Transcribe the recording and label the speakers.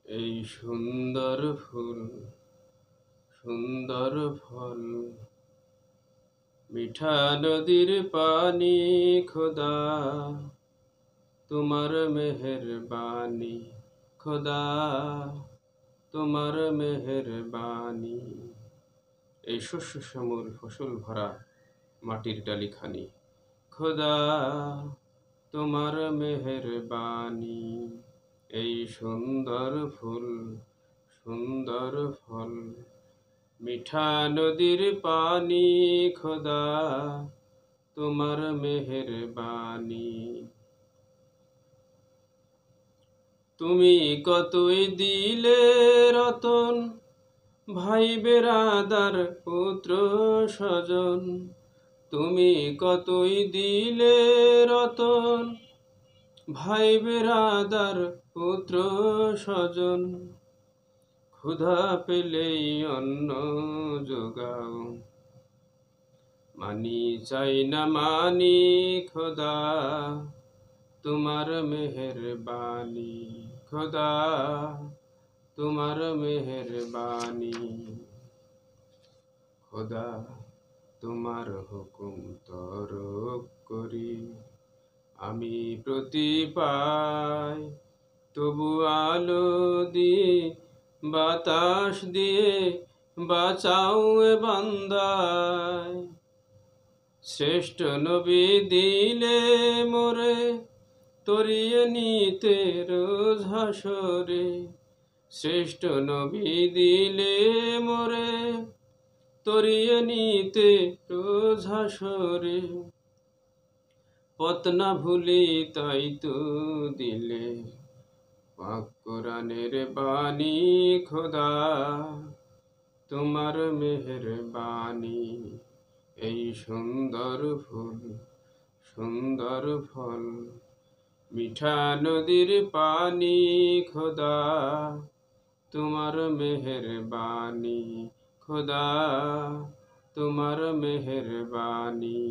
Speaker 1: এই সুন্দর ফুল সুন্দর ফল, মিঠা নদীর পানি, খোদা তোমার মেহেরবানি, খোদা তোমার মেহেরবানি। এই শস্য শ্যামল ফসল ভরা মাটির ডালিখানি, খোদা তোমার মেহেরবানি। এই সুন্দর ফুল সুন্দর ফল, মিঠা নদীর পানি, খোদা তোমার মেহেরবানি। তুমি কতই দিলে রতন, ভাই বেরাদার পুত্র স্বজন। তুমি কতই দিলে রতন, ভাই বেরাদার পুত্র স্বজন। ক্ষুধা পেলেই অন্ন যোগাও, মানি চাই না মানি, খোদা তোমার মেহেরবানি, খোদা তোমার মেহেরবানি। খোদা তোমার হুকুম তরক করি, আমি প্রতি পাই। তবু আলো দিয়ে বাতাস দিয়ে বাঁচাও এ বান্দায়। শ্রেষ্ঠ নবী দিলে মোরে তরিয়ে নিতে রোজ হাসরে। শ্রেষ্ঠ নবী দিলে মোরে তরিয়ে নিতে রোজ হাসরে। পথ না ভুলি তাই তো দিলে পাক কোরআনের বাণী, খোদা তোমার মেহেরবানি। এই সুন্দর ফুল সুন্দর ফল, মিঠা নদীর পানি, খোদা তোমার মেহেরবানি, খোদা তোমার মেহেরবানি।